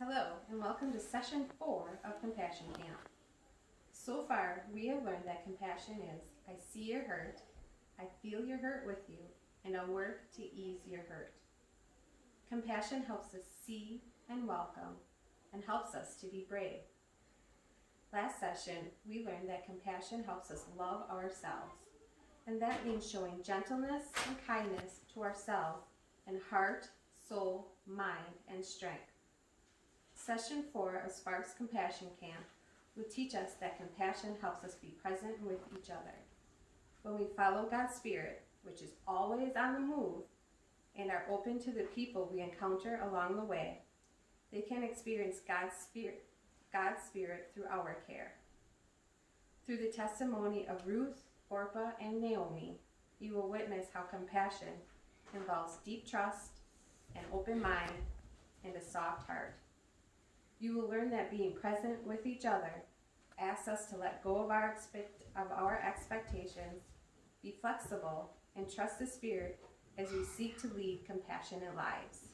Hello, and welcome to Session 4 of Compassion Camp. So far, we have learned that compassion is, I see your hurt, I feel your hurt with you, and I'll work to ease your hurt. Compassion helps us see and welcome, and helps us to be brave. Last session, we learned that compassion helps us love ourselves, and that means showing gentleness and kindness to ourselves in heart, soul, mind, and strength. Session 4 of Sparks Compassion Camp will teach us that compassion helps us be present with each other. When we follow God's Spirit, which is always on the move, and are open to the people we encounter along the way, they can experience God's Spirit through our care. Through the testimony of Ruth, Orpah, and Naomi, you will witness how compassion involves deep trust, an open mind, and a soft heart. You will learn that being present with each other asks us to let go of our expectations, be flexible, and trust the Spirit as we seek to lead compassionate lives.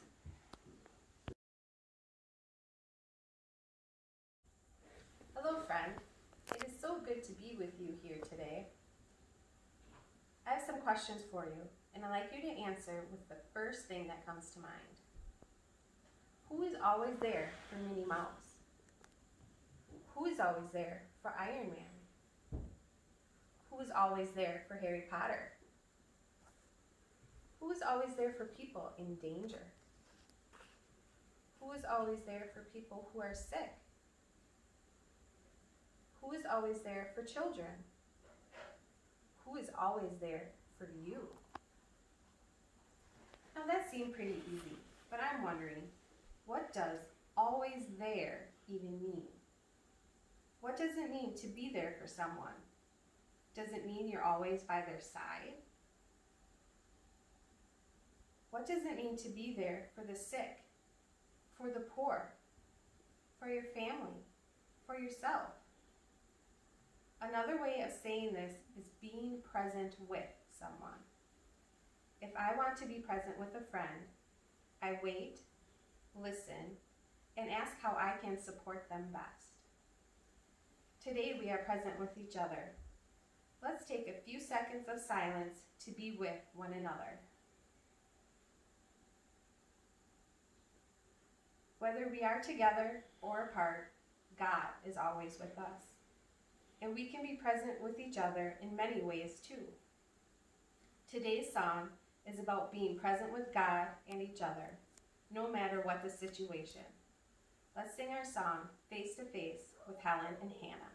Hello, friend. It is so good to be with you here today. I have some questions for you, and I'd like you to answer with the first thing that comes to mind. Who is always there for Minnie Mouse? Who is always there for Iron Man? Who is always there for Harry Potter? Who is always there for people in danger? Who is always there for people who are sick? Who is always there for children? Who is always there for you? Now that seemed pretty easy, but I'm wondering, what does always there even mean? What does it mean to be there for someone? Does it mean you're always by their side? What does it mean to be there for the sick, for the poor, for your family, for yourself? Another way of saying this is being present with someone. If I want to be present with a friend, I wait, listen, and ask how I can support them best. Today we are present with each other. Let's take a few seconds of silence to be with one another. Whether we are together or apart, God is always with us. And we can be present with each other in many ways too. Today's song is about being present with God and each other, no matter what the situation. Let's sing our song, Face to Face, with Helen and Hannah.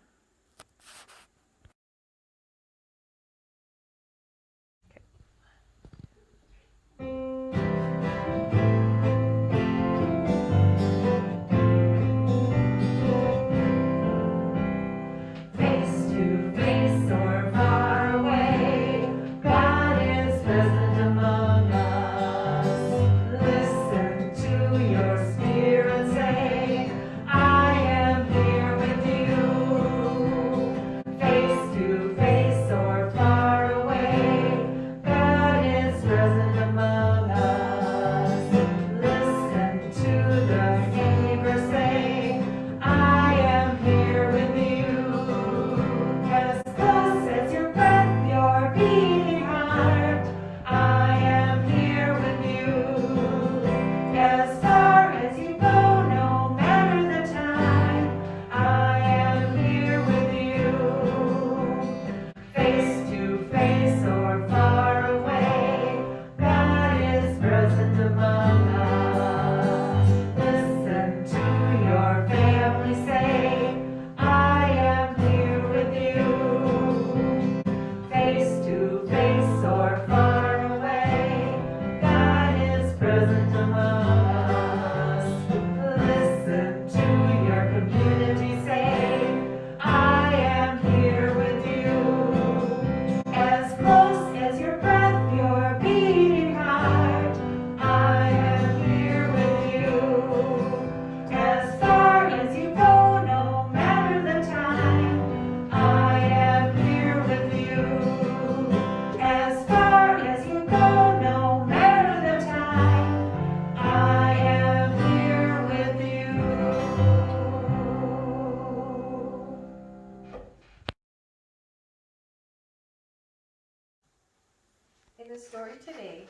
In the story today,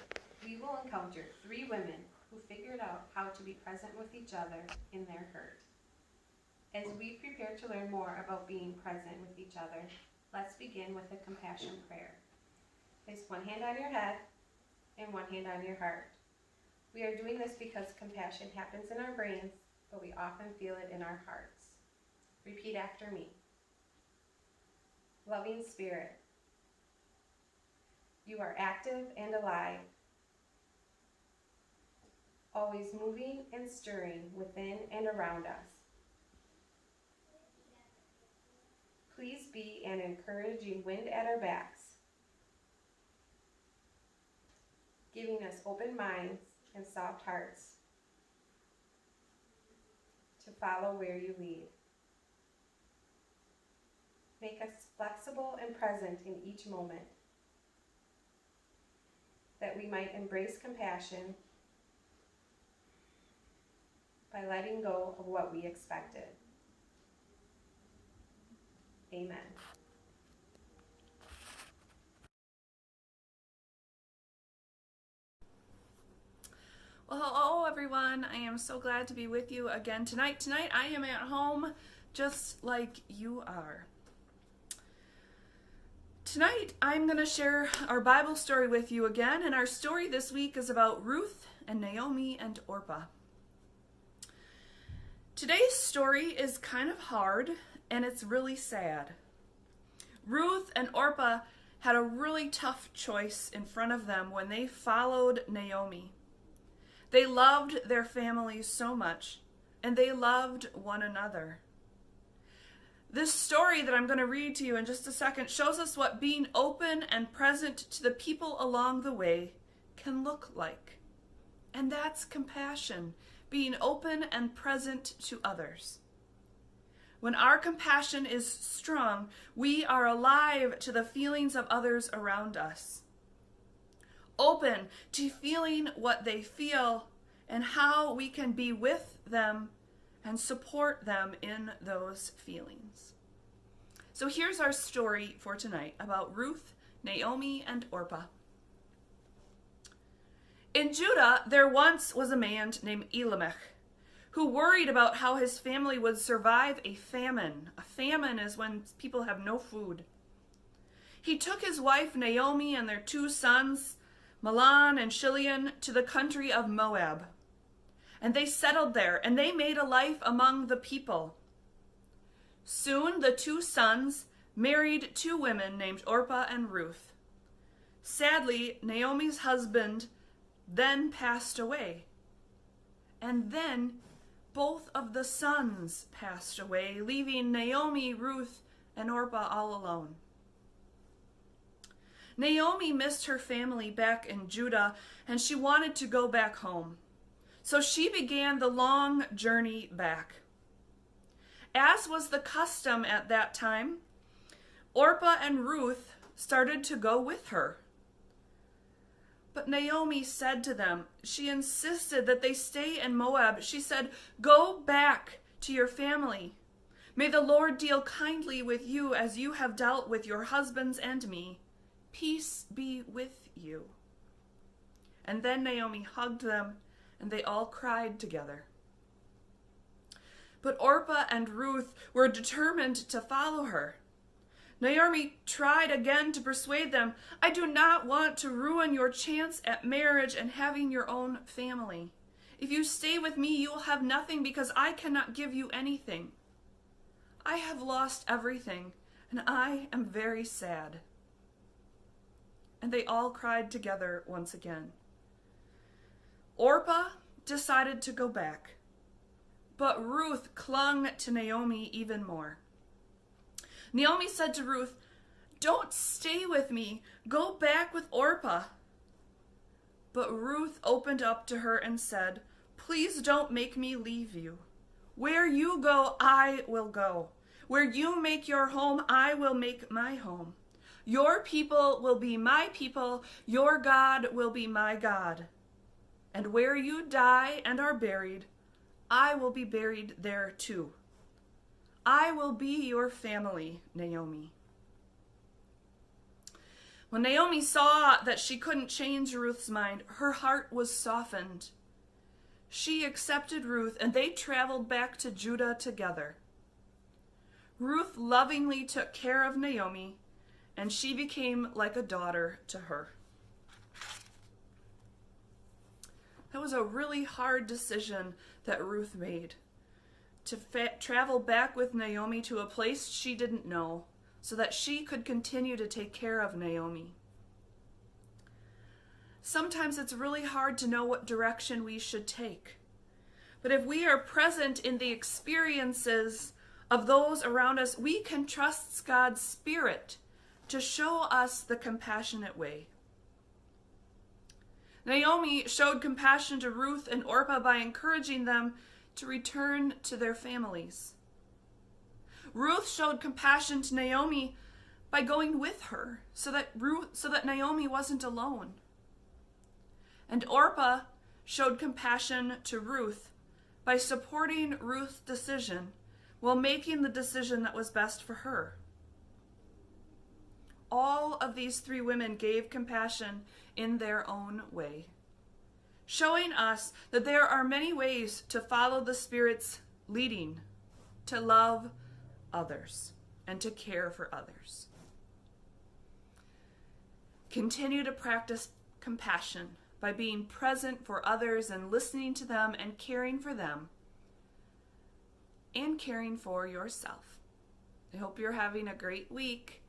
we will encounter 3 women who figured out how to be present with each other in their hurt. As we prepare to learn more about being present with each other, let's begin with a compassion prayer. Place one hand on your head and one hand on your heart. We are doing this because compassion happens in our brains, but we often feel it in our hearts. Repeat after me. Loving Spirit, you are active and alive, always moving and stirring within and around us. Please be an encouraging wind at our backs, giving us open minds and soft hearts to follow where you lead. Make us flexible and present in each moment, that we might embrace compassion by letting go of what we expected. Amen. Well, hello everyone. I am so glad to be with you again tonight. Tonight I am at home just like you are. Tonight I'm going to share our Bible story with you again, and our story this week is about Ruth and Naomi and Orpah. Today's story is kind of hard and it's really sad. Ruth and Orpah had a really tough choice in front of them when they followed Naomi. They loved their families so much, and they loved one another. This story that I'm going to read to you in just a second shows us what being open and present to the people along the way can look like. And that's compassion, being open and present to others. When our compassion is strong, we are alive to the feelings of others around us. Open to feeling what they feel and how we can be with them and support them in those feelings. So here's our story for tonight about Ruth, Naomi, and Orpah. In Judah, there once was a man named Elimelech who worried about how his family would survive a famine. A famine is when people have no food. He took his wife Naomi and their 2 sons, Mahlon and Chilion, to the country of Moab. And they settled there, and they made a life among the people. Soon the 2 sons married 2 women named Orpah and Ruth. Sadly, Naomi's husband then passed away. And then both of the sons passed away, leaving Naomi, Ruth, and Orpah all alone. Naomi missed her family back in Judah, and she wanted to go back home. So she began the long journey back. As was the custom at that time, Orpah and Ruth started to go with her. But Naomi said to them, she insisted that they stay in Moab. She said, "Go back to your family. May the Lord deal kindly with you as you have dealt with your husbands and me. Peace be with you." And then Naomi hugged them, and they all cried together. But Orpah and Ruth were determined to follow her. Naomi tried again to persuade them, "I do not want to ruin your chance at marriage and having your own family. If you stay with me, you will have nothing because I cannot give you anything. I have lost everything, and I am very sad." And they all cried together once again. Orpah decided to go back, but Ruth clung to Naomi even more. Naomi said to Ruth, "Don't stay with me. Go back with Orpah." But Ruth opened up to her and said, "Please don't make me leave you. Where you go, I will go. Where you make your home, I will make my home. Your people will be my people. Your God will be my God. And where you die and are buried, I will be buried there too. I will be your family, Naomi." When Naomi saw that she couldn't change Ruth's mind, her heart was softened. She accepted Ruth, and they traveled back to Judah together. Ruth lovingly took care of Naomi, and she became like a daughter to her. That was a really hard decision that Ruth made, to travel back with Naomi to a place she didn't know, so that she could continue to take care of Naomi. Sometimes it's really hard to know what direction we should take. But if we are present in the experiences of those around us, we can trust God's Spirit to show us the compassionate way. Naomi showed compassion to Ruth and Orpah by encouraging them to return to their families. Ruth showed compassion to Naomi by going with her so that Naomi wasn't alone. And Orpah showed compassion to Ruth by supporting Ruth's decision while making the decision that was best for her. All of these three women gave compassion in their own way, showing us that there are many ways to follow the Spirit's leading, to love others, and to care for others. Continue to practice compassion by being present for others and listening to them and caring for them, and caring for yourself. I hope you're having a great week.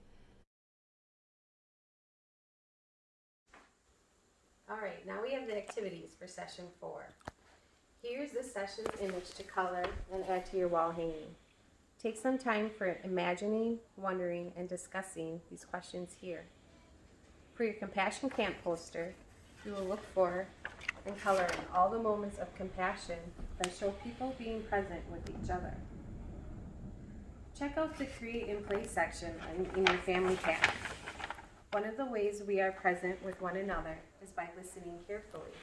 All right, now we have the activities for session 4. Here's the session's image to color and add to your wall hanging. Take some time for imagining, wondering, and discussing these questions here. For your Compassion Camp poster, you will look for and color in all the moments of compassion that show people being present with each other. Check out the Create and Play section in your family pack. One of the ways we are present with one another is by listening carefully.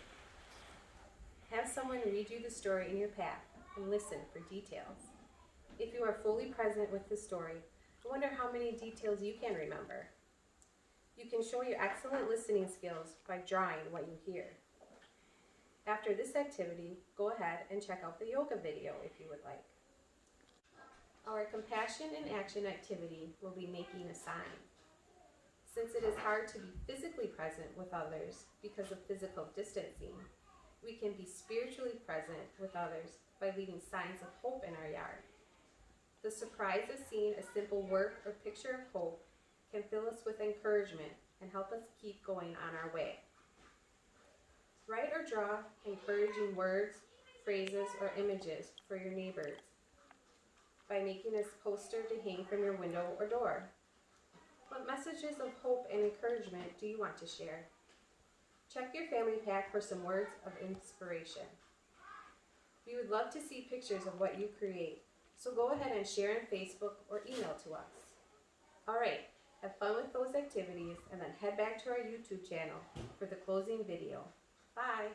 Have someone read you the story in your pack and listen for details. If you are fully present with the story, I wonder how many details you can remember. You can show your excellent listening skills by drawing what you hear. After this activity, go ahead and check out the yoga video if you would like. Our Compassion in Action activity will be making a sign. Since it is hard to be physically present with others because of physical distancing, we can be spiritually present with others by leaving signs of hope in our yard. The surprise of seeing a simple work or picture of hope can fill us with encouragement and help us keep going on our way. Write or draw encouraging words, phrases, or images for your neighbors by making a poster to hang from your window or door. What messages of hope and encouragement do you want to share? Check your family pack for some words of inspiration. We would love to see pictures of what you create, so go ahead and share on Facebook or email to us. All right, have fun with those activities and then head back to our YouTube channel for the closing video. Bye!